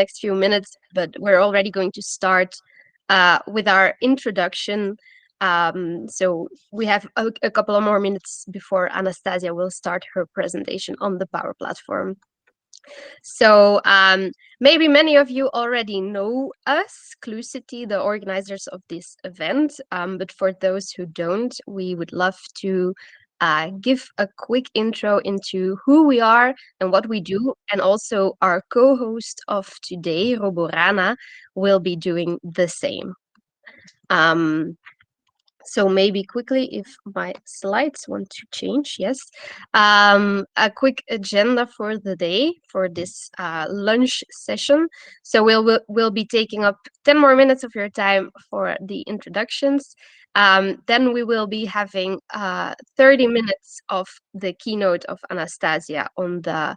next few minutes, but we're already going to start with our introduction. So we have a couple of more minutes before Anastasia will start her presentation on the Power Platform. So maybe many of you already know us, Clusity, the organizers of this event. But for those who don't, we would love to give a quick intro into who we are and what we do. And also our co-host of today, RoboRana, will be doing the same. So maybe quickly, if my slides want to change, yes. A quick agenda for the day, for this lunch session. So we'll be taking up 10 more minutes of your time for the introductions. Then we will be having 30 minutes of the keynote of Anastasia on the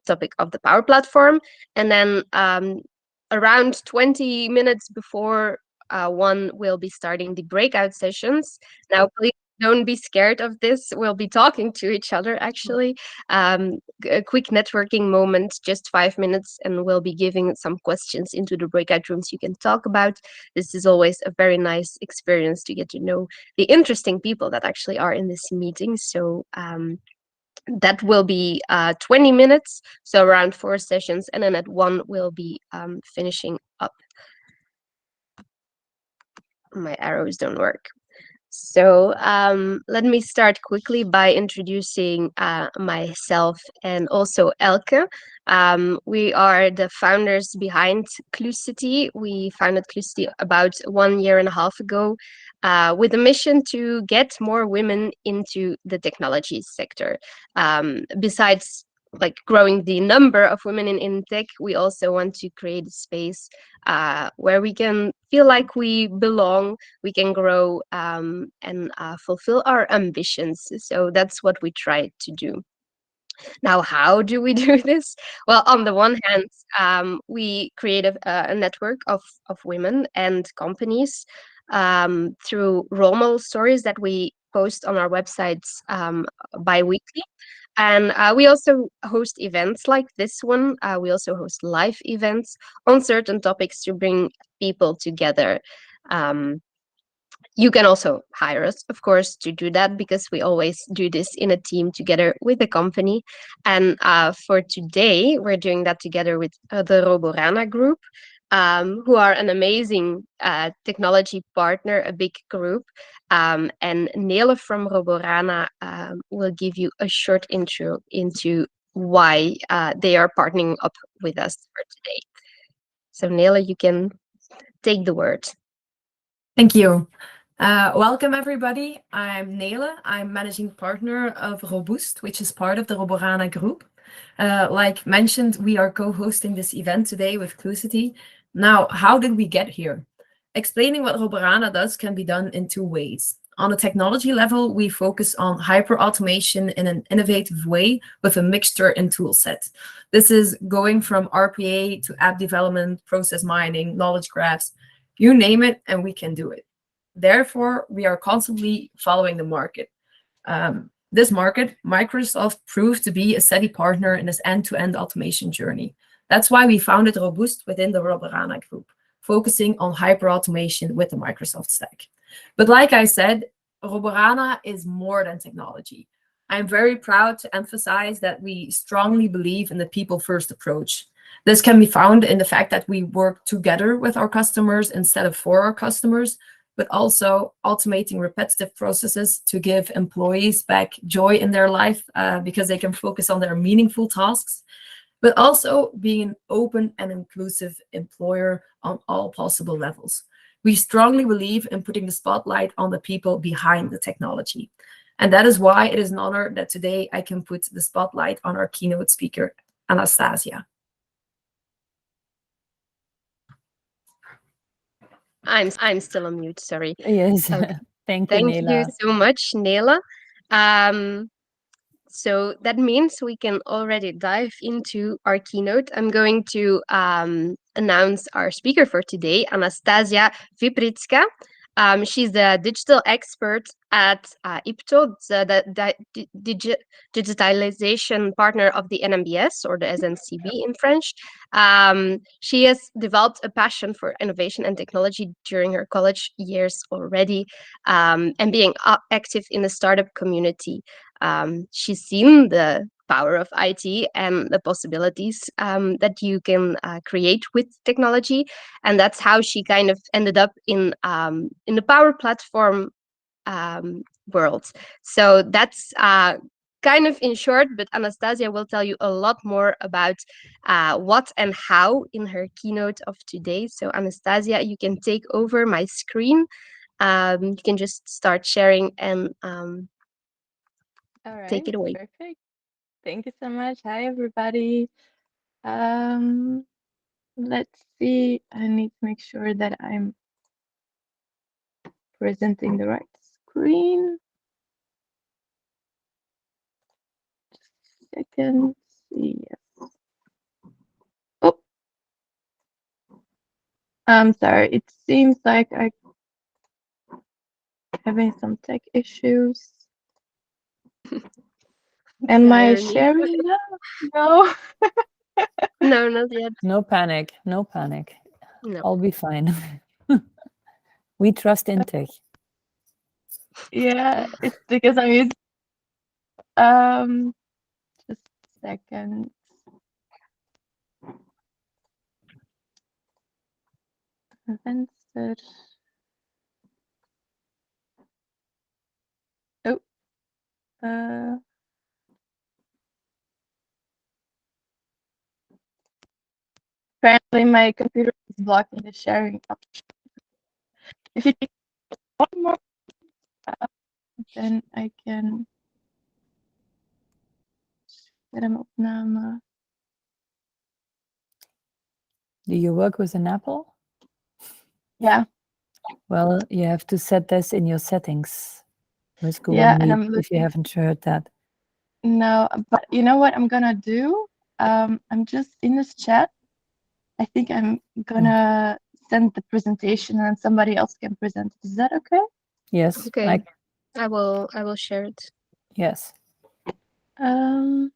topic of the Power Platform. And then around 20 minutes before one will be starting the breakout sessions. Now, please don't be scared of this. We'll be talking to each other, actually. A quick networking moment, just 5 minutes, and we'll be giving some questions into the breakout rooms you can talk about. This is always a very nice experience to get to know the interesting people that actually are in this meeting. So that will be 20 minutes, so around 4 sessions, and then at 1 we'll be finishing up. My arrows don't work. So let me start quickly by introducing myself and also Elke. We are the founders behind Clusity. We founded Clusity about 1.5 years ago with a mission to get more women into the technology sector. Besides like growing the number of women in tech, we also want to create a space where we can feel like we belong, we can grow and fulfill our ambitions. So that's what we try to do. Now, how do we do this? Well, on the one hand, we create a network of women and companies through role model stories that we post on our websites bi-weekly. And we also host events like this one. We also host live events on certain topics to bring people together. You can also hire us, of course, to do that, because we always do this in a team together with the company. And for today, we're doing that together with the RoboRana Group, who are an amazing technology partner, a big group. And Nele from RoboRana will give you a short intro into why they are partnering up with us for today. So Nele, you can take the word. Thank you. Welcome, everybody. I'm Nele. I'm managing partner of Robust, which is part of the RoboRana Group. Like mentioned, we are co-hosting this event today with Clusity. Now, how did we get here? Explaining what RoboRana does can be done in 2 ways. On a technology level, we focus on hyper-automation in an innovative way with a mixture in tool set. This is going from RPA to app development, process mining, knowledge graphs, you name it, and we can do it. Therefore, we are constantly following the market. This market, Microsoft proved to be a steady partner in this end-to-end automation journey. That's why we founded Robust within the RoboRana Group, focusing on hyper-automation with the Microsoft stack. But like I said, RoboRana is more than technology. I'm very proud to emphasize that we strongly believe in the people-first approach. This can be found in the fact that we work together with our customers instead of for our customers, but also automating repetitive processes to give employees back joy in their life because they can focus on their meaningful tasks, but also being an open and inclusive employer on all possible levels. We strongly believe in putting the spotlight on the people behind the technology. And that is why it is an honor that today I can put the spotlight on our keynote speaker, Anastasia. I'm still on mute, sorry. Yes, okay. Thank you, Nele. so much, Nele. So that means we can already dive into our keynote. I'm going to announce our speaker for today, Anastasiya Vyprytska. She's a digital expert at Ypto, digitalization partner of the NMBS, or the SNCB in French. She has developed a passion for innovation and technology during her college years already, and being active in the startup community. She's seen the power of IT and the possibilities that you can create with technology, and that's how she kind of ended up in the Power Platform world. So that's kind of in short, but Anastasia will tell you a lot more about what and how in her keynote of today. So Anastasia, you can take over my screen. You can just start sharing and All right, take it away. perfect. Thank you so much. Hi, everybody. Let's see. I need to make sure that I'm presenting the right screen. Just a second. Yes. Oh, I'm sorry. It seems like I'm having some tech issues. Am I Irony. sharing now? No. No, not yet. No panic. No panic. No. I'll be fine. We trust in tech. Yeah, it's because I'm using just a second. Venster. Oh, apparently my computer is blocking the sharing option. If you take one more, then I can schermopname. Do you work with an Apple? Yeah, Well, you have to set this in your settings with Google yeah, and Meet I'm if you looking. haven't heard that. No, but you know what I'm gonna do? I'm just in this chat. I think I'm gonna send the presentation and somebody else can present. Is that okay? Yes. Okay. I will share it. Yes. There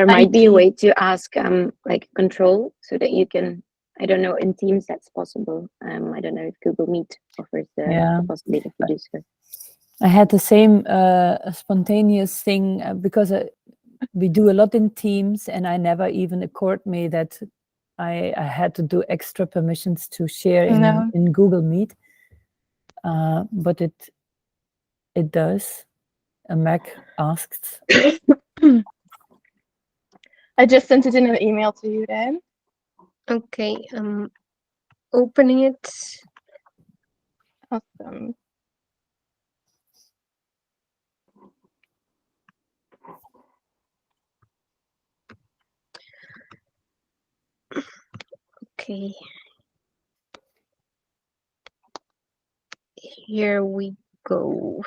might be a IT. way to ask like control so that you can, I don't know, in Teams that's possible. I don't know if Google Meet offers the possibility to do so. I had the same spontaneous thing because we do a lot in Teams, and I never even occurred me that I had to do extra permissions to share in Google Meet. But it does. A Mac asked. I just sent it in an email to you then. Okay, opening it. Awesome. Okay. Here we go.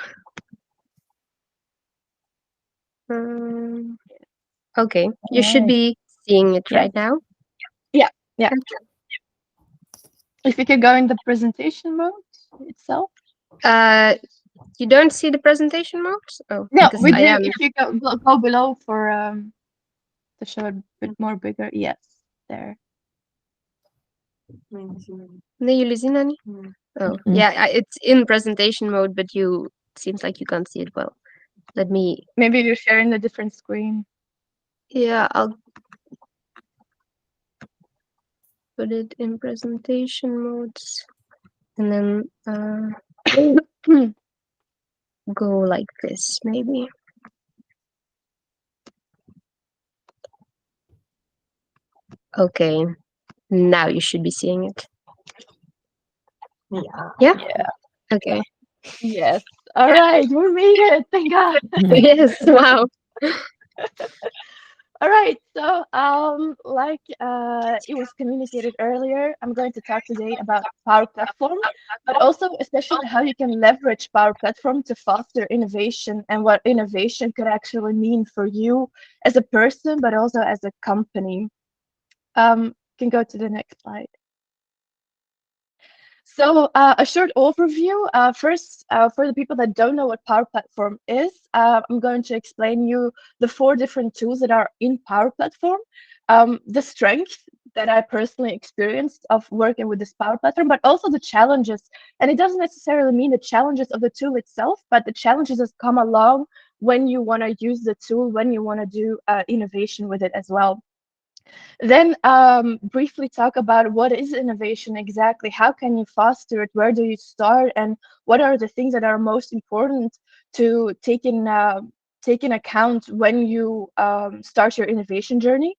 Okay, you should be seeing it right now. Yeah. If you could go in the presentation mode itself. You don't see the presentation mode? Oh, No, because we do. I am. If you go below for to show it a bit more bigger. Yes, there. Nee, jullie zien dat niet? Oh, yeah, it's in presentation mode, but seems like you can't see it well. Let me. Maybe you're sharing a different screen. Yeah, I'll put it in presentation modes, and then go like this, maybe. Okay, now you should be seeing it. Yeah? Okay. Yes. All right, we made it. Thank God. Yes, wow. All right, so like it was communicated earlier, I'm going to talk today about Power Platform, but also especially how you can leverage Power Platform to foster innovation and what innovation could actually mean for you as a person, but also as a company. Can go to the next slide. So a short overview. First, for the people that don't know what Power Platform is, I'm going to explain you the 4 different tools that are in Power Platform, the strength that I personally experienced of working with this Power Platform, but also the challenges. And it doesn't necessarily mean the challenges of the tool itself, but the challenges that come along when you want to use the tool, when you want to do innovation with it as well. Then briefly talk about what is innovation exactly, how can you foster it, where do you start, and what are the things that are most important to take in account when you start your innovation journey.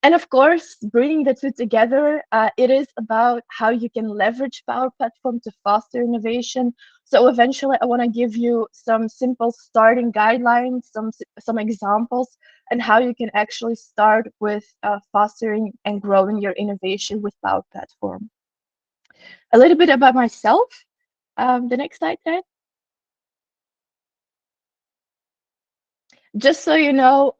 And of course, bringing the two together, it is about how you can leverage Power Platform to foster innovation. So eventually, I want to give you some simple starting guidelines, some examples, and how you can actually start with fostering and growing your innovation with Power Platform. A little bit about myself. The next slide, Ted. Just so you know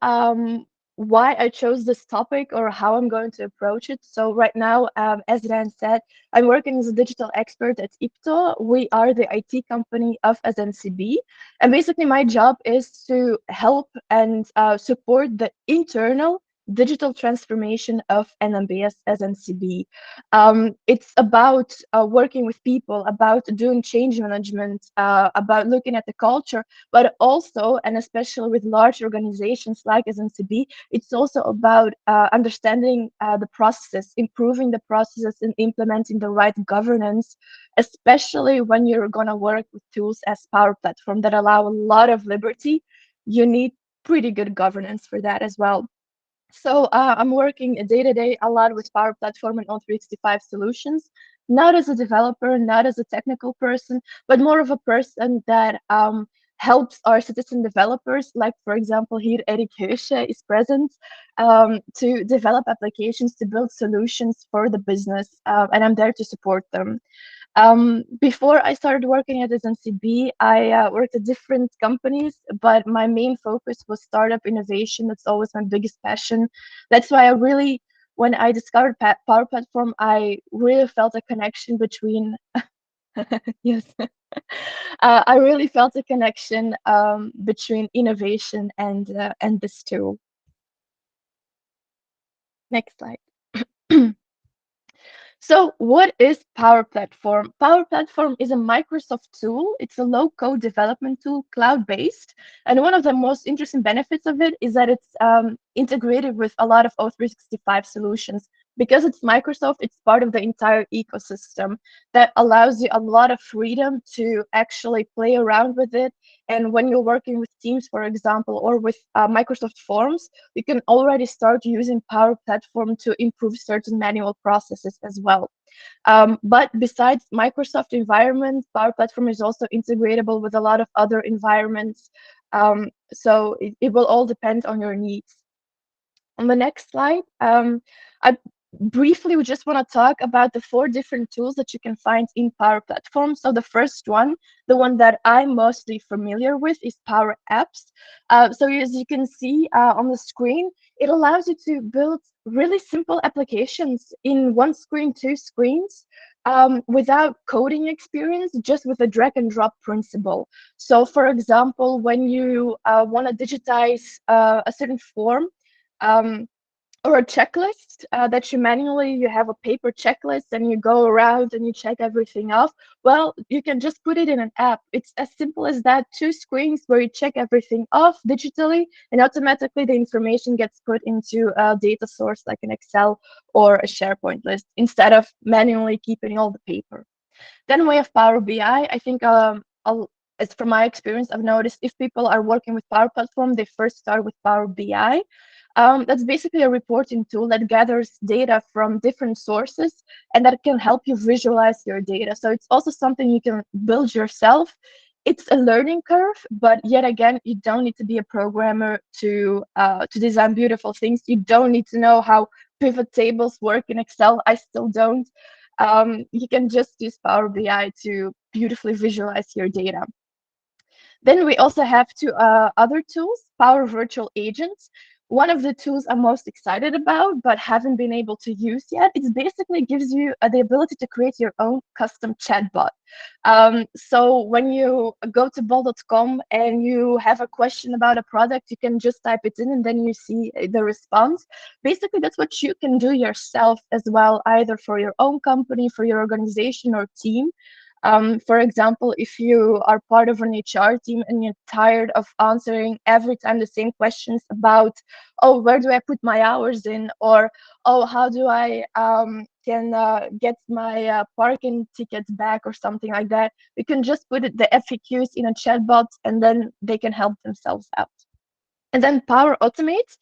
why I chose this topic or how I'm going to approach it. So right now, as Dan said, I'm working as a digital expert at Ypto. We are the IT company of SNCB. And basically my job is to help and support the internal digital transformation of NMBS SNCB. It's about working with people, about doing change management, about looking at the culture, but also, and especially with large organizations like SNCB, it's also about understanding the processes, improving the processes, and implementing the right governance, especially when you're going to work with tools as Power Platform that allow a lot of liberty. You need pretty good governance for that as well. So I'm working day-to-day a lot with Power Platform and O365 solutions, not as a developer, not as a technical person, but more of a person that helps our citizen developers, like for example here Erik Heusche is present, to develop applications, to build solutions for the business, and I'm there to support them. Before I started working at SNCB, I worked at different companies, but my main focus was startup innovation. That's always my biggest passion. That's why when I discovered Power Platform, I really felt a connection between, yes, I really felt a connection between innovation and this tool. Next slide. So what is Power Platform? Power Platform is a Microsoft tool. It's a low-code development tool, cloud-based. And one of the most interesting benefits of it is that it's integrated with a lot of O365 solutions. Because it's Microsoft, it's part of the entire ecosystem that allows you a lot of freedom to actually play around with it. And when you're working with Teams, for example, or with Microsoft Forms, you can already start using Power Platform to improve certain manual processes as well. But besides Microsoft environment, Power Platform is also integratable with a lot of other environments. So it will all depend on your needs. On the next slide, I briefly we just want to talk about the 4 different tools that you can find in Power Platform. So the first one, the one that I'm mostly familiar with, is Power Apps. So as you can see on the screen, it allows you to build really simple applications in one screen, 2 screens, without coding experience, just with a drag and drop principle. So for example, when you want to digitize a certain form, or a checklist that you have a paper checklist and you go around and you check everything off. Well, you can just put it in an app. It's as simple as that. 2 screens where you check everything off digitally, and automatically the information gets put into a data source like an Excel or a SharePoint list instead of manually keeping all the paper. Then we have Power BI. I think as from my experience, I've noticed if people are working with Power Platform, they first start with Power BI. That's basically a reporting tool that gathers data from different sources and that can help you visualize your data. So it's also something you can build yourself. It's a learning curve, but yet again, you don't need to be a programmer to design beautiful things. You don't need to know how pivot tables work in Excel. I still don't. You can just use Power BI to beautifully visualize your data. Then we also have 2 other tools, Power Virtual Agents, one of the tools I'm most excited about, but haven't been able to use yet. It basically gives you the ability to create your own custom chatbot. So when you go to bol.com and you have a question about a product, you can just type it in and then you see the response. Basically, that's what you can do yourself as well, either for your own company, for your organization or team. For example, if you are part of an HR team and you're tired of answering every time the same questions about, oh, where do I put my hours in? Or, oh, how do I get my parking tickets back or something like that, you can just put the FAQs in a chatbot and then they can help themselves out. And then Power Automate.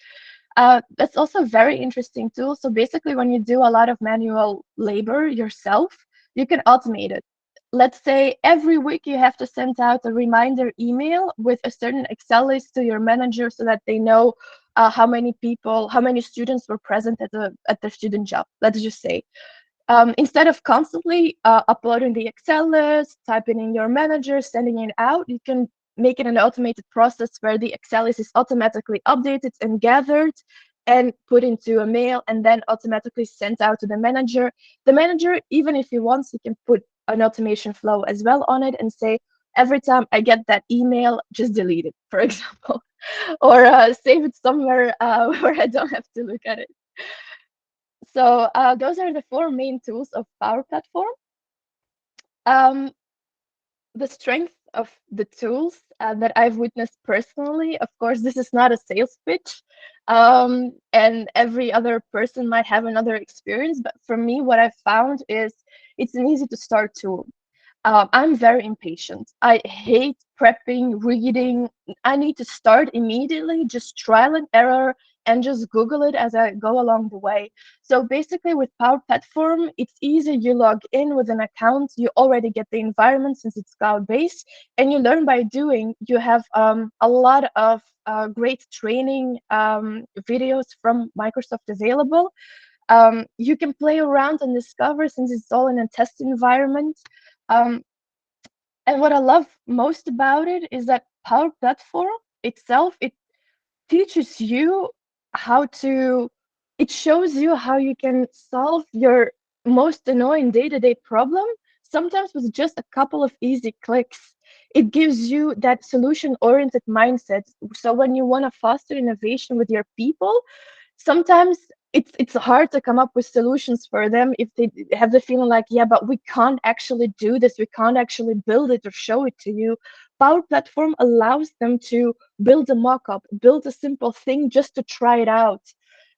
That's also a very interesting tool. So basically, when you do a lot of manual labor yourself, you can automate it. Let's say every week you have to send out a reminder email with a certain Excel list to your manager so that they know how many students were present at the student job, let's just say. Instead of constantly uploading the Excel list, typing in your manager, sending it out, you can make it an automated process where the Excel list is automatically updated and gathered and put into a mail and then automatically sent out to the manager. The manager, even if he wants, he can put an automation flow as well on it and say, every time I get that email, just delete it, for example, or save it somewhere where I don't have to look at it. So those are the 4 main tools of Power Platform. The strength of the tools that I've witnessed personally, of course, this is not a sales pitch, and every other person might have another experience, but for me, what I've found is it's an easy to start tool. I'm very impatient. I hate prepping, reading. I need to start immediately, just trial and error, and just Google it as I go along the way. So basically with Power Platform, it's easy. You log in with an account, you already get the environment since it's cloud-based, and you learn by doing. You have a lot of great training videos from Microsoft available. You can play around and discover since it's all in a test environment. And what I love most about it is that Power Platform itself, it teaches you how to, it shows you how you can solve your most annoying day-to-day problem, sometimes with just a couple of easy clicks. It gives you that solution-oriented mindset. So when you want to foster innovation with your people, sometimes it's hard to come up with solutions for them if they have the feeling like, yeah, but we can't actually do this, we can't actually build it or show it to you. Power Platform allows them to build a mock-up, build a simple thing just to try it out.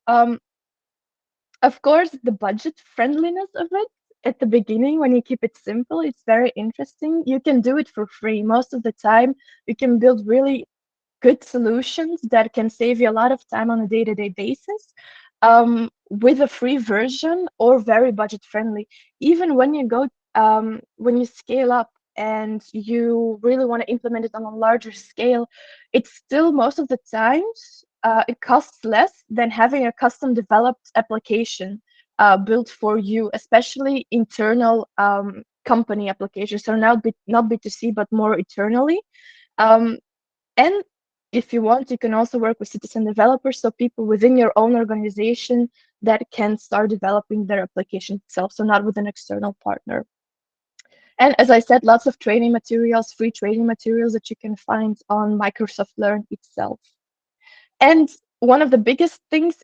Of course, the budget friendliness of it at the beginning, when you keep it simple, it's very interesting. You can do it for free most of the time. You can build really good solutions that can save you a lot of time on a day-to-day basis with a free version or very budget friendly. Even when you go, when you scale up and you really want to implement it on a larger scale, it's still most of the times it costs less than having a custom developed application built for you, especially internal company applications. So not B2C, but more internally. And if you want, you can also work with citizen developers, so people within your own organization that can start developing their application itself, so not with an external partner. And as I said, lots of training materials, free training materials that you can find on Microsoft Learn itself. And one of the biggest things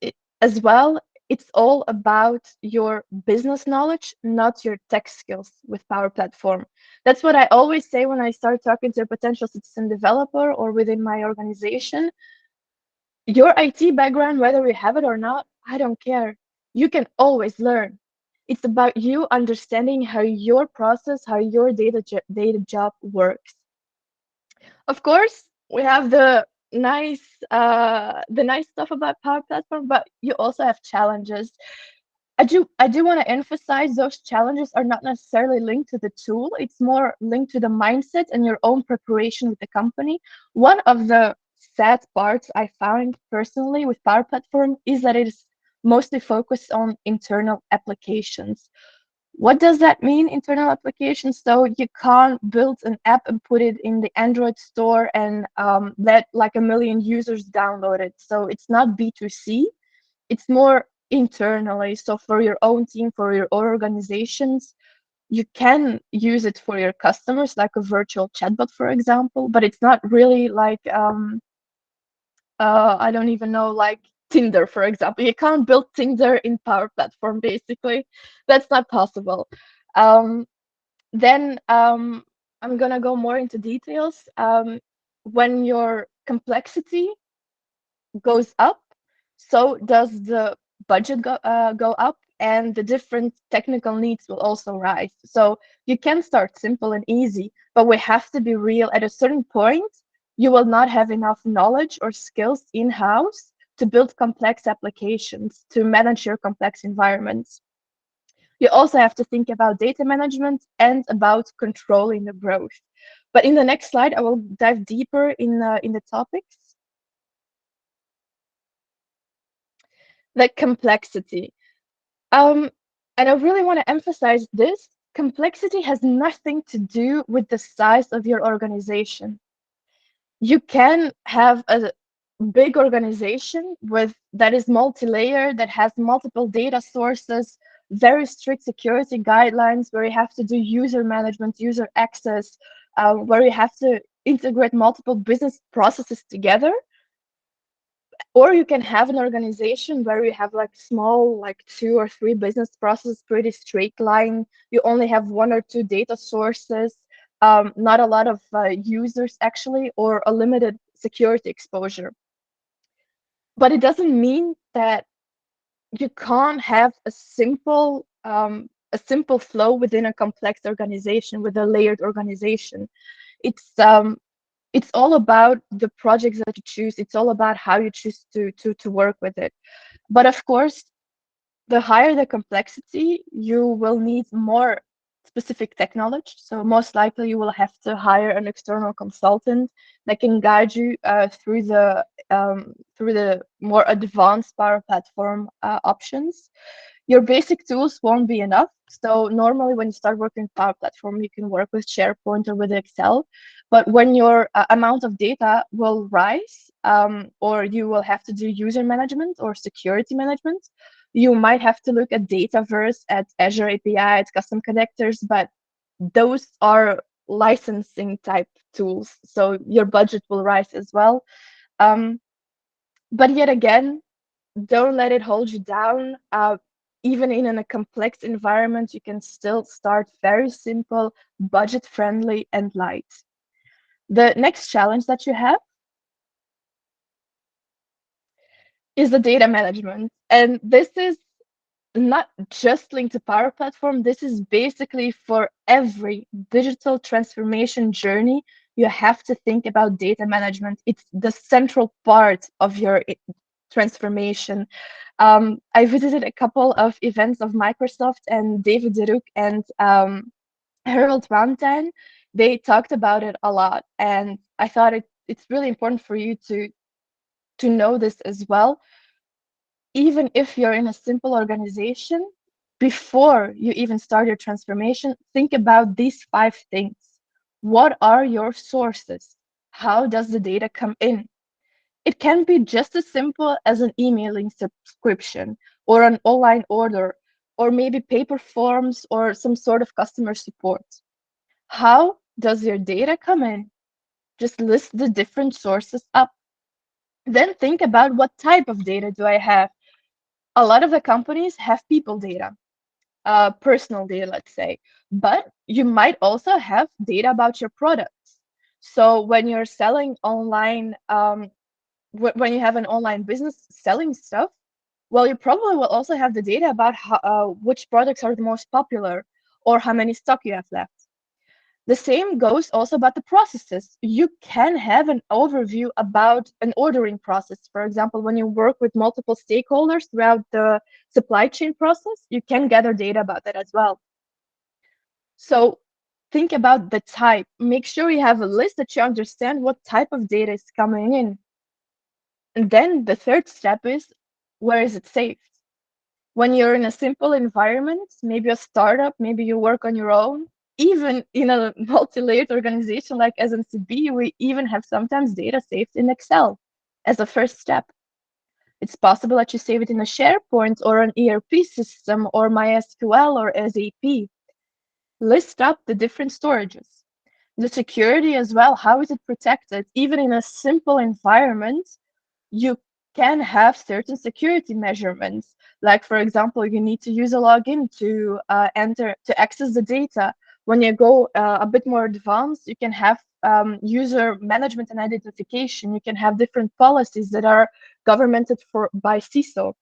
as well, it's all about your business knowledge, not your tech skills with Power Platform. That's what I always say when I start talking to a potential citizen developer or within my organization. Your IT background, whether you have it or not, I don't care. You can always learn. It's about you understanding how your process, how your data job works. Of course, we have the nice stuff about Power Platform, but you also have challenges. I do want to emphasize those challenges are not necessarily linked to the tool. It's more linked to the mindset and your own preparation with the company. One of the sad parts I found personally with Power Platform is that it is mostly focused on internal applications. What does that mean, internal applications? So you can't build an app and put it in the Android store and let like 1 million users download it. So it's not B2C, it's more internally. So for your own team, for your own organizations, you can use it for your customers, like a virtual chatbot, for example, but it's not really like, I don't even know, like Tinder, for example. You can't build Tinder in Power Platform, basically. That's not possible. Then I'm gonna go more into details. When your complexity goes up, so does the budget go up, and the different technical needs will also rise. So you can start simple and easy, but we have to be real. At a certain point, you will not have enough knowledge or skills in-house to build complex applications, to manage your complex environments. You also have to think about data management and about controlling the growth. But in the next slide, I will dive deeper in the topics. The complexity. And I really want to emphasize this. Complexity has nothing to do with the size of your organization. You can have a big organization that is multi-layered, that has multiple data sources, very strict security guidelines, where you have to do user management, user access, where you have to integrate multiple business processes together. Or you can have an organization where you have like small, like 2 or 3 business processes, pretty straight line. You only have 1 or 2 data sources, not a lot of users actually, or a limited security exposure. But it doesn't mean that you can't have a simple flow within a complex organization, with a layered organization. It's all about the projects that you choose. It's all about how you choose to work with it. But of course, the higher the complexity, you will need more specific tech knowledge. So most likely you will have to hire an external consultant that can guide you through the more advanced Power Platform options. Your basic tools won't be enough. So normally when you start working with Power Platform, you can work with SharePoint or with Excel. But when your amount of data will rise, or you will have to do user management or security management, you might have to look at Dataverse, at Azure API, at custom connectors, but those are licensing type tools. So your budget will rise as well. But yet again, don't let it hold you down. Even in a complex environment, you can still start very simple, budget friendly, and light. The next challenge that you have is the data management. And this is not just linked to Power Platform. This is basically for every digital transformation journey. You have to think about data management. It's the central part of your transformation. I visited a couple of events of Microsoft, and David Deruk and Harold Valentine, they talked about it a lot. And I thought it's really important for you to know this as well. Even if you're in a simple organization, before you even start your transformation, think about these 5 things. What are your sources? How does the data come in? It can be just as simple as an emailing subscription or an online order, or maybe paper forms or some sort of customer support. How does your data come in? Just list the different sources up. Then think about what type of data do I have? A lot of the companies have people data, personal data, let's say, but you might also have data about your products. So when you're selling online, when you have an online business selling stuff, well, you probably will also have the data about which products are the most popular or how many stock you have left. The same goes also about the processes. You can have an overview about an ordering process. For example, when you work with multiple stakeholders throughout the supply chain process, you can gather data about that as well. So think about the type. Make sure you have a list that you understand what type of data is coming in. And then the third step is, where is it saved? When you're in a simple environment, maybe a startup, maybe you work on your own, even in a multi-layered organization like SNCB, we even have sometimes data saved in Excel as a first step. It's possible that you save it in a SharePoint or an ERP system or MySQL or SAP. List up the different storages. The security as well, how is it protected? Even in a simple environment, you can have certain security measurements. Like, for example, you need to use a login to access the data. When you go a bit more advanced, you can have user management and identification. You can have different policies that are governmented by CISO.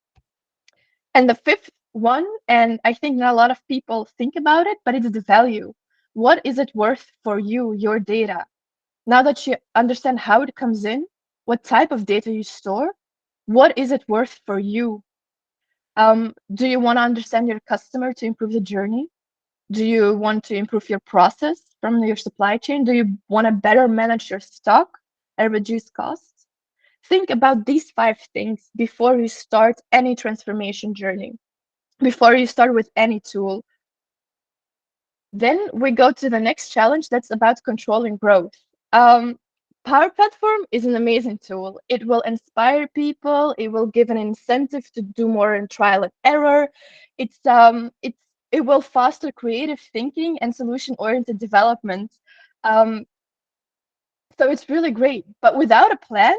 And the fifth one, and I think not a lot of people think about it, but it's the value. What is it worth for you, your data? Now that you understand how it comes in, what type of data you store, what is it worth for you? Do you want to understand your customer to improve the journey? Do you want to improve your process from your supply chain? Do you want to better manage your stock and reduce costs? Think about these 5 things before you start any transformation journey, before you start with any tool. Then we go to the next challenge that's about controlling growth. Power Platform is an amazing tool. It will inspire people. It will give an incentive to do more in trial and error. It will foster creative thinking and solution-oriented development. Um, so it's really great. But without a plan,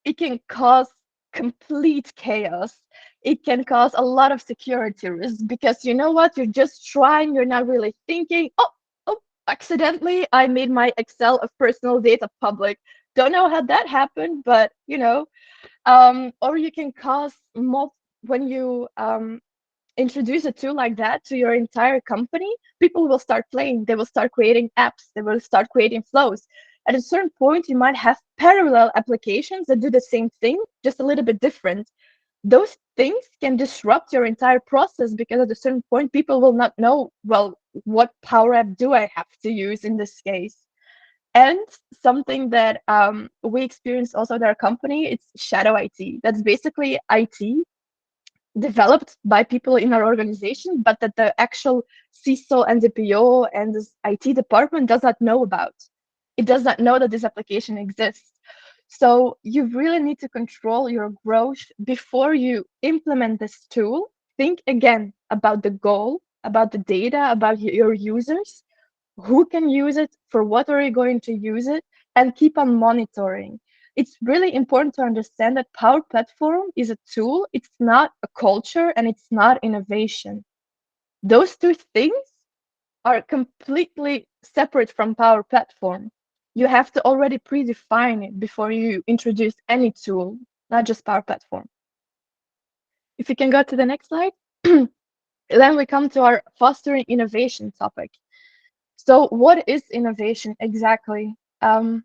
it can cause complete chaos. It can cause a lot of security risks because you know what? You're just trying. You're not really thinking. Oh, accidentally, I made my Excel of personal data public. Don't know how that happened, but you know. Or you can cause when you introduce a tool like that to your entire company, people will start playing. They will start creating apps. They will start creating flows. At a certain point, you might have parallel applications that do the same thing, just a little bit different. Those things can disrupt your entire process because at a certain point, people will not know, well, what Power App do I have to use in this case? And something that we experienced also at our company, it's shadow IT. That's basically IT developed by people in our organization, but that the actual CISO and the PO and the IT department does not know about. It does not know that this application exists. So you really need to control your growth before you implement this tool. Think again about the goal, about the data, about your users, who can use it, for what are you going to use it, and keep on monitoring. It's really important to understand that Power Platform is a tool, it's not a culture, and it's not innovation. Those 2 things are completely separate from Power Platform. You have to already predefine it before you introduce any tool, not just Power Platform. If you can go to the next slide, then we come to our fostering innovation topic. So what is innovation exactly? For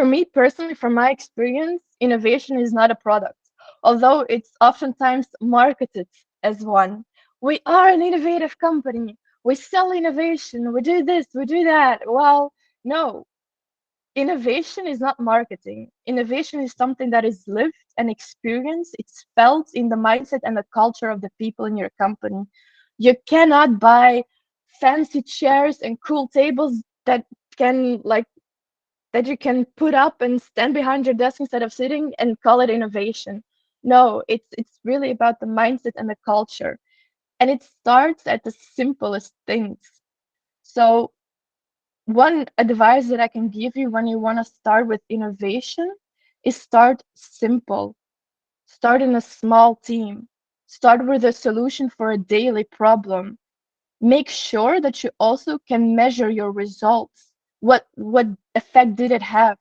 me personally, from my experience, innovation is not a product, although it's oftentimes marketed as one. We are an innovative company. We sell innovation. We do this, we do that. Well, no, innovation is not marketing. Innovation is something that is lived and experienced. It's felt in the mindset and the culture of the people in your company. You cannot buy fancy chairs and cool tables that you can put up and stand behind your desk instead of sitting and call it innovation. No, it's really about the mindset and the culture. And it starts at the simplest things. So one advice that I can give you when you want to start with innovation is start simple. Start in a small team. Start with a solution for a daily problem. Make sure that you also can measure your results. What effect did it have?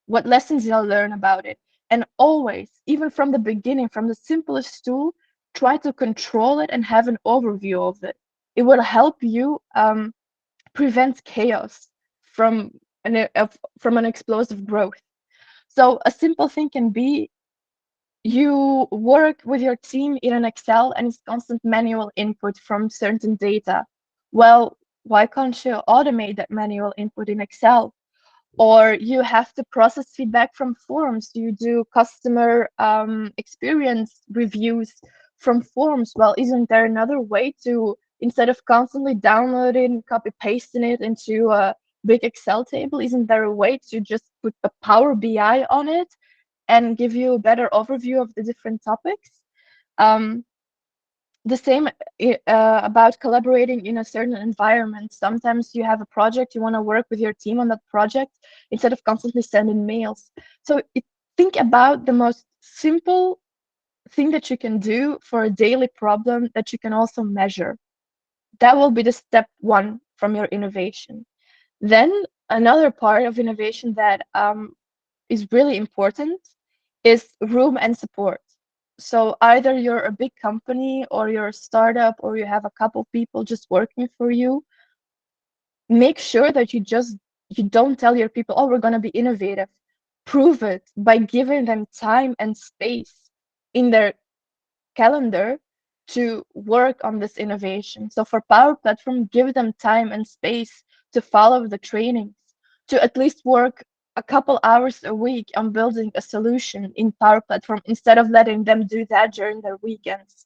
What lessons did I learn about it? And always, even from the beginning, from the simplest tool, try to control it and have an overview of it. It will help you prevent chaos from an explosive growth. So a simple thing can be you work with your team in an Excel and it's constant manual input from certain data. Well, why can't you automate that manual input in Excel? Or you have to process feedback from forums. You do customer experience reviews from forms. Well, isn't there another way to, instead of constantly downloading, copy pasting it into a big Excel table, isn't there a way to just put a Power BI on it and give you a better overview of the different topics? The same about collaborating in a certain environment. Sometimes you have a project, you want to work with your team on that project instead of constantly sending mails. So think about the most simple thing that you can do for a daily problem that you can also measure. That will be the step one from your innovation. Then another part of innovation that is really important is room and support. So either you're a big company or you're a startup or you have a couple people just working for you, make sure that you don't tell your people, oh, we're going to be innovative. Prove it by giving them time and space in their calendar to work on this innovation. So for Power Platform, give them time and space to follow the trainings, to at least work a couple hours a week on building a solution in Power Platform instead of letting them do that during their weekends.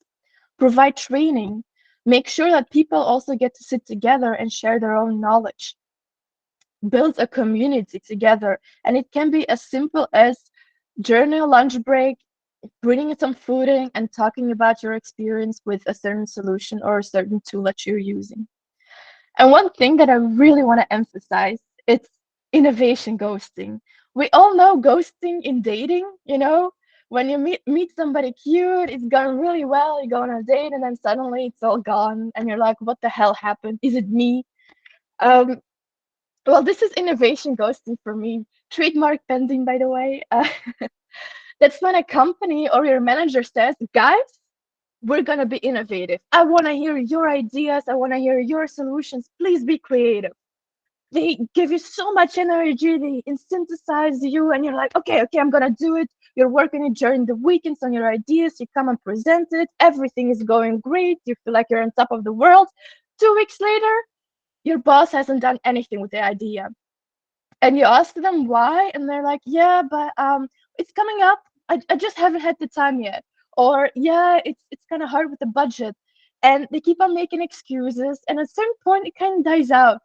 Provide training. Make sure that people also get to sit together and share their own knowledge. Build a community together. And it can be as simple as during a lunch break, bringing some food in and talking about your experience with a certain solution or a certain tool that you're using. And one thing that I really want to emphasize, it's innovation ghosting. We all know ghosting in dating, when you meet somebody cute, it's going really well, you go on a date, and then suddenly it's all gone, and you're like, what the hell happened? Is it me? Well, this is innovation ghosting for me. Trademark pending, by the way. That's when a company or your manager says, guys, we're going to be innovative. I want to hear your ideas. I want to hear your solutions. Please be creative. They give you so much energy. They incentivize you. And you're like, okay, I'm going to do it. You're working it during the weekends on your ideas. You come and present it. Everything is going great. You feel like you're on top of the world. 2 weeks later, your boss hasn't done anything with the idea. And you ask them why, and they're like, yeah, but it's coming up. I just haven't had the time yet. Or yeah, it's kind of hard with the budget. And they keep on making excuses, and at a certain point it kind of dies out.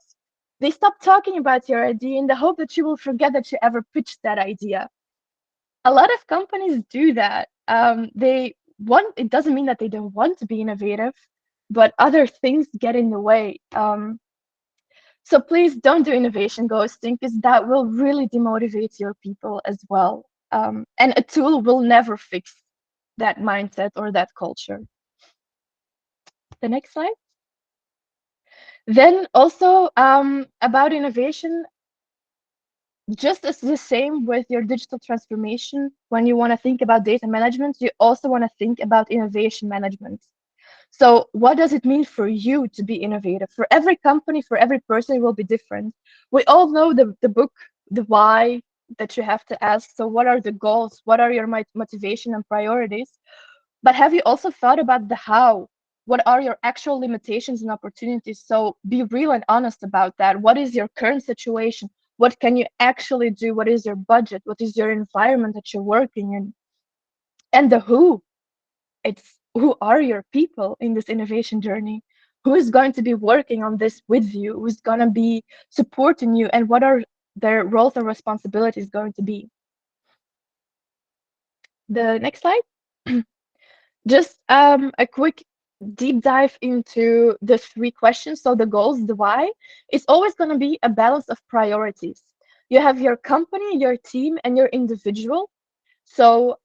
They stop talking about your idea in the hope that you will forget that you ever pitched that idea. A lot of companies do that. It doesn't mean that they don't want to be innovative, but other things get in the way. So please don't do innovation ghosting, because that will really demotivate your people as well. And a tool will never fix that mindset or that culture. The next slide. Then also about innovation, just as the same with your digital transformation, when you want to think about data management, you also want to think about innovation management. So what does it mean for you to be innovative? For every company, for every person, it will be different. We all know the book, The Why, that you have to ask. So what are the goals? What are your motivation and priorities? But have you also thought about the how? What are your actual limitations and opportunities? So be real and honest about that. What is your current situation? What can you actually do? What is your budget? What is your environment that you're working in? And the who. It's who are your people in this innovation journey? Who is going to be working on this with you? Who's going to be supporting you? And what are their roles and responsibilities going to be? The next slide. Just a quick deep dive into the 3 questions. So the goals, the why, it's always going to be a balance of priorities. You have your company, your team, and your individual. So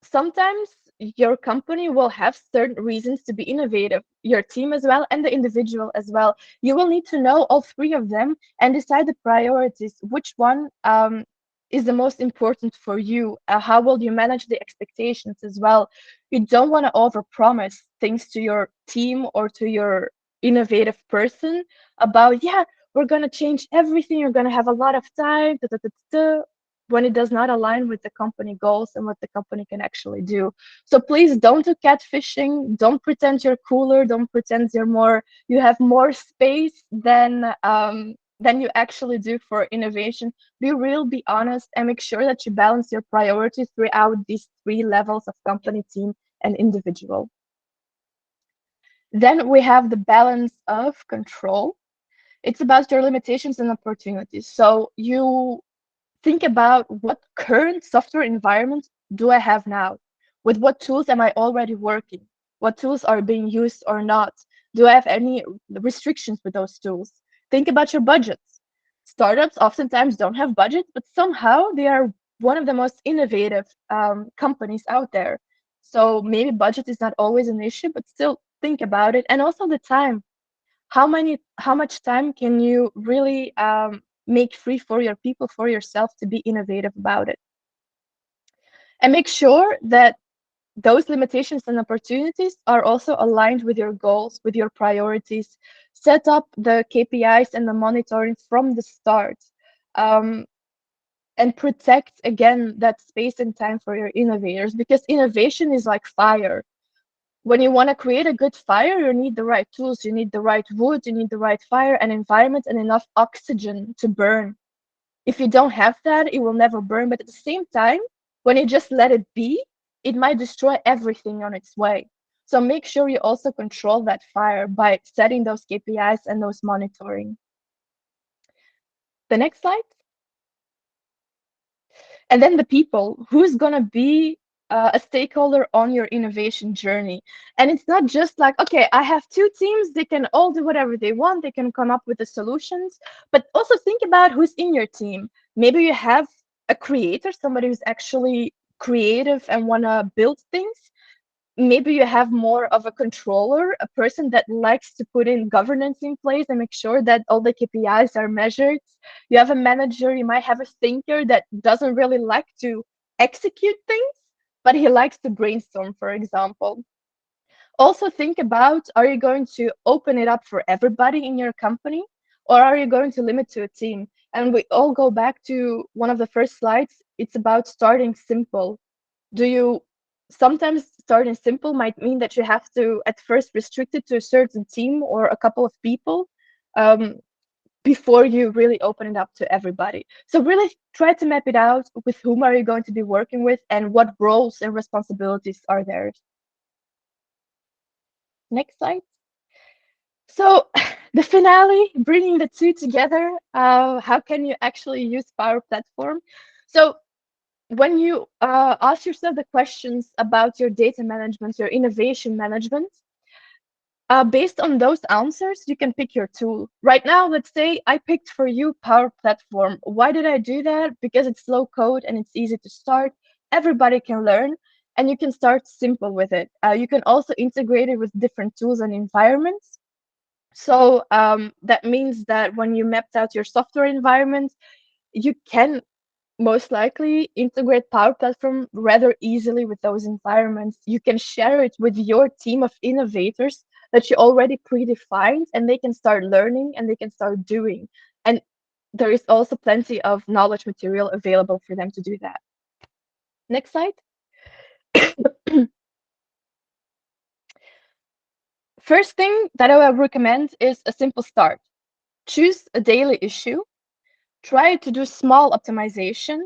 sometimes your company will have certain reasons to be innovative, your team as well, and the individual as well. You will need to know all 3 of them and decide the priorities, which one is the most important for you. How will you manage the expectations as well? You don't want to overpromise things to your team or to your innovative person about, yeah, we're going to change everything, you're going to have a lot of time, when it does not align with the company goals and what the company can actually do. So please don't do catfishing. Don't pretend you're cooler. Don't pretend you have more space than you actually do for innovation. Be real, be honest, and make sure that you balance your priorities throughout these 3 levels of company, team, and individual. Then we have the balance of control. It's about your limitations and opportunities. So you think about what current software environment do I have now? With what tools am I already working? What tools are being used or not? Do I have any restrictions with those tools? Think about your budgets. Startups oftentimes don't have budgets, but somehow they are one of the most innovative companies out there. So maybe budget is not always an issue, but still think about it. And also the time. How much time can you really make free for your people, for yourself, to be innovative about it? And make sure that those limitations and opportunities are also aligned with your goals, with your priorities. Set up the KPIs and the monitoring from the start. And protect, again, that space and time for your innovators, because innovation is like fire. When you want to create a good fire, you need the right tools, you need the right wood, you need the right fire and environment and enough oxygen to burn. If you don't have that, it will never burn. But at the same time, when you just let it be, it might destroy everything on its way. So make sure you also control that fire by setting those KPIs and those monitoring. The next slide. And then the people, who's going to be a stakeholder on your innovation journey. And it's not just like, okay, I have two teams, they can all do whatever they want, they can come up with the solutions, but also think about who's in your team. Maybe you have a creator, somebody who's actually creative and want to build things. Maybe you have more of a controller, a person that likes to put in governance in place and make sure that all the KPIs are measured. You have a manager, you might have a thinker that doesn't really like to execute things, but he likes to brainstorm, for example. Also think about, are you going to open it up for everybody in your company, or are you going to limit to a team? And we all go back to one of the first slides. It's about starting simple. Sometimes starting simple might mean that you have to at first restrict it to a certain team or a couple of people before you really open it up to everybody. So really try to map it out with whom are you going to be working with and what roles and responsibilities are there. Next slide. So the finale, bringing the two together, how can you actually use Power Platform? So when you ask yourself the questions about your data management, your innovation management, based on those answers, you can pick your tool. Right now, let's say I picked for you Power Platform. Why did I do that? Because it's low code and it's easy to start. Everybody can learn, and you can start simple with it. You can also integrate it with different tools and environments. So that means that when you mapped out your software environment, you can most likely integrate Power Platform rather easily with those environments. You can share it with your team of innovators that you already predefined, and they can start learning and they can start doing. And there is also plenty of knowledge material available for them to do that. Next slide. First thing that I would recommend is a simple start. Choose a daily issue. Try to do small optimization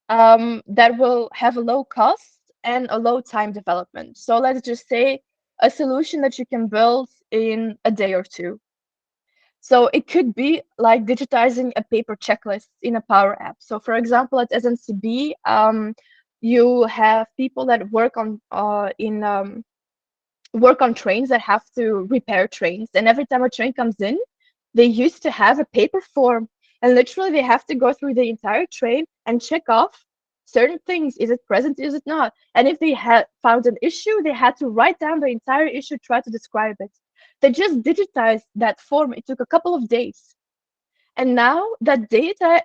that will have a low cost and a low time development. So let's just say a solution that you can build in a day or two. So it could be like digitizing a paper checklist in a Power App. So for example, at SNCB, you have people that work on trains that have to repair trains. And every time a train comes in, they used to have a paper form, and literally they have to go through the entire train and check off certain things. Is it present? Is it not? And if they had found an issue, they had to write down the entire issue, try to describe it. They just digitized that form. It took a couple of days. And now that data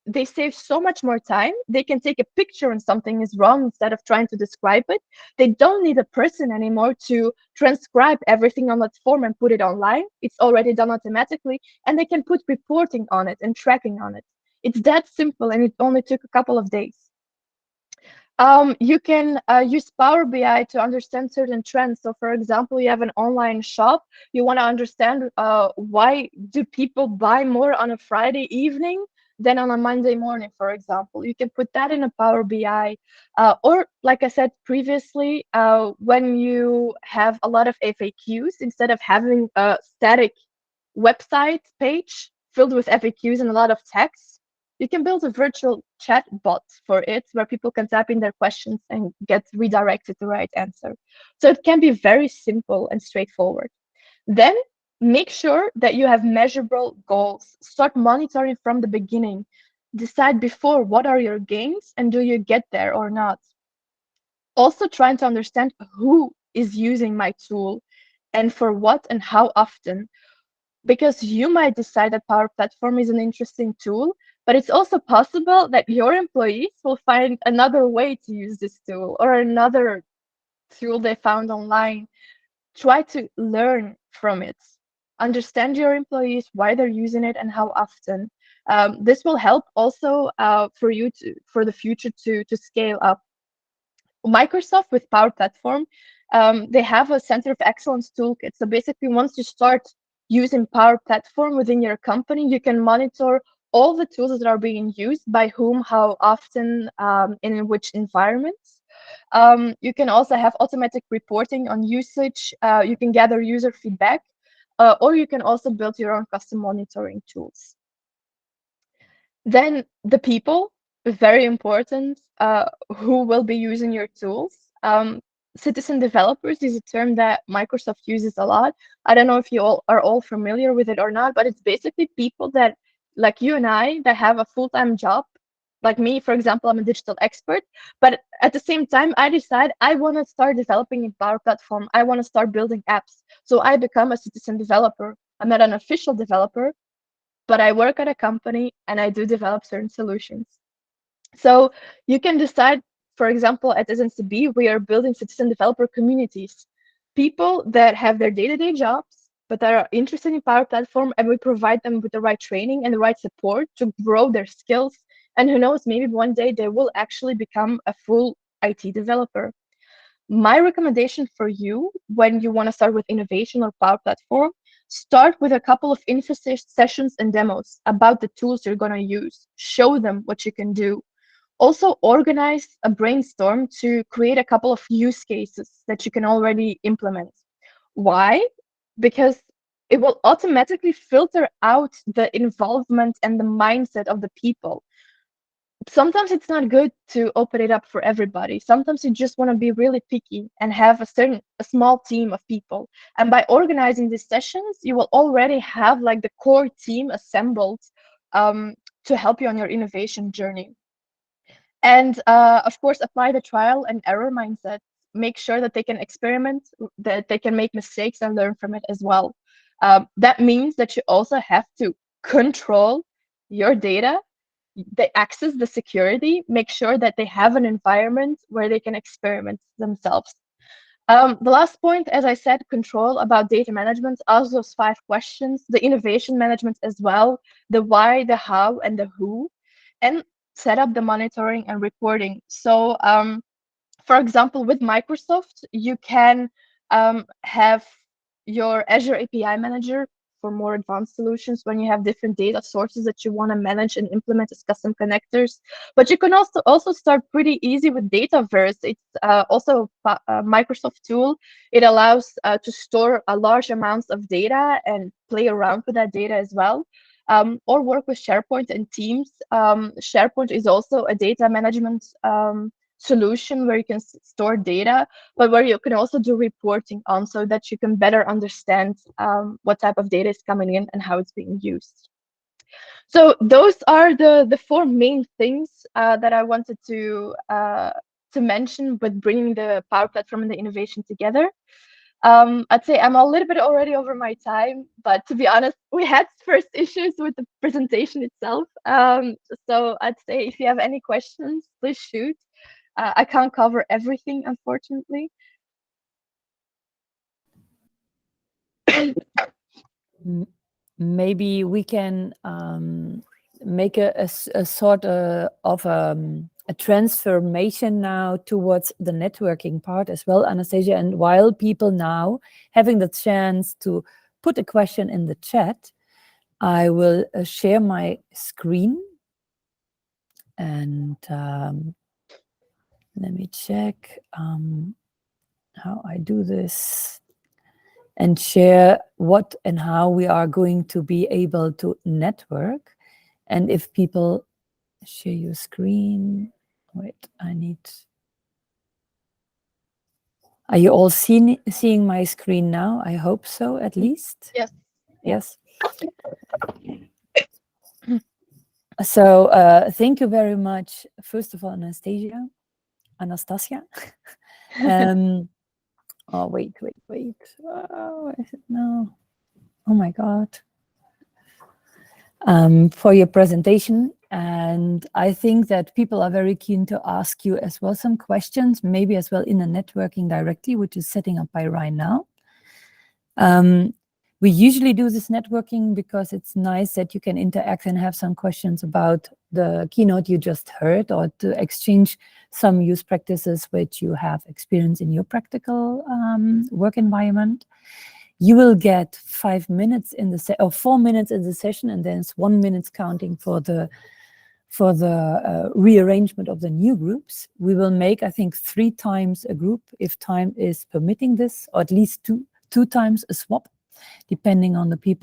they save so much more time. They can take a picture when something is wrong instead of trying to describe it. They don't need a person anymore to transcribe everything on that form and put it online. It's already done automatically, and they can put reporting on it and tracking on it. It's that simple, and it only took a couple of days. You can use Power BI to understand certain trends. So for example, you have an online shop. You want to understand why do people buy more on a Friday evening then on a Monday morning, for example, you can put that in a Power BI. Or like I said previously, when you have a lot of FAQs, instead of having a static website page filled with FAQs and a lot of text, you can build a virtual chat bot for it where people can type in their questions and get redirected to the right answer. So it can be very simple and straightforward. Then make sure that you have measurable goals. Start monitoring from the beginning. Decide before what are your gains and do you get there or not. Also trying to understand who is using my tool and for what and how often, because you might decide that Power Platform is an interesting tool, but it's also possible that your employees will find another way to use this tool or another tool they found online. Try to learn from it. Understand your employees, why they're using it, and how often. This will help also for you for the future to scale up. Microsoft with Power Platform, they have a Center of Excellence toolkit. So basically, once you start using Power Platform within your company, you can monitor all the tools that are being used, by whom, how often, and in which environments. You can also have automatic reporting on usage. You can gather user feedback, or you can also build your own custom monitoring tools. Then the people, very important, who will be using your tools. Citizen developers is a term that Microsoft uses a lot. I don't know if you all are all familiar with it or not, but it's basically people that, like you and I, that have a full-time job. Like me, for example, I'm a digital expert, but at the same time, I decide I want to start developing in Power Platform. I want to start building apps. So I become a citizen developer. I'm not an official developer, but I work at a company and I do develop certain solutions. So you can decide, for example, at SNCB, we are building citizen developer communities, people that have their day-to-day jobs, but that are interested in Power Platform, and we provide them with the right training and the right support to grow their skills. And who knows, maybe one day they will actually become a full IT developer. My recommendation for you when you want to start with innovation or Power Platform, start with a couple of info sessions and demos about the tools you're going to use. Show them what you can do. Also organize a brainstorm to create a couple of use cases that you can already implement. Why? Because it will automatically filter out the involvement and the mindset of the people. Sometimes it's not good to open it up for everybody. Sometimes you just want to be really picky and have a small team of people. And by organizing these sessions, you will already have like the core team assembled to help you on your innovation journey. And of course, apply the trial and error mindset. Make sure that they can experiment, that they can make mistakes and learn from it as well. That means that you also have to control your data, the access, the security, make sure that they have an environment where they can experiment themselves. The last point, as I said, control about data management, ask those 5 questions, the innovation management as well, the why, the how, and the who, and set up the monitoring and reporting. So, for example, with Microsoft, you can have your Azure API Manager for more advanced solutions when you have different data sources that you want to manage and implement as custom connectors. But you can also start pretty easy with Dataverse. It's also a Microsoft tool. It allows to store a large amounts of data and play around with that data as well. Or work with SharePoint and Teams. SharePoint is also a data management solution where you can store data, but where you can also do reporting on, so that you can better understand what type of data is coming in and how it's being used. So those are the 4 main things that I wanted to mention with bringing the Power Platform and the innovation together. I'd say I'm a little bit already over my time, but to be honest, we had first issues with the presentation itself. So I'd say if you have any questions, please shoot. I can't cover everything, unfortunately. Maybe we can make a sort of a transformation now towards the networking part as well, Anastasia. And while people now having the chance to put a question in the chat, I will share my screen And let me check how I do this and share what and how we are going to be able to network. And if people share your screen, wait, are you all seeing my screen now? I hope so, at least. Yes. Yes. So thank you very much, first of all, Anastasia. Oh, wait. Oh, no. Oh my God. For your presentation. And I think that people are very keen to ask you as well some questions, maybe as well in the networking directly, which is setting up by right now. We usually do this networking because it's nice that you can interact and have some questions about the keynote you just heard, or to exchange some use practices which you have experienced in your practical work environment. You will get 5 minutes in the or 4 minutes in the session, and then it's 1 minute counting for the rearrangement of the new groups. We will make, I think, 3 times a group if time is permitting this, or at least two times a swap, depending on the people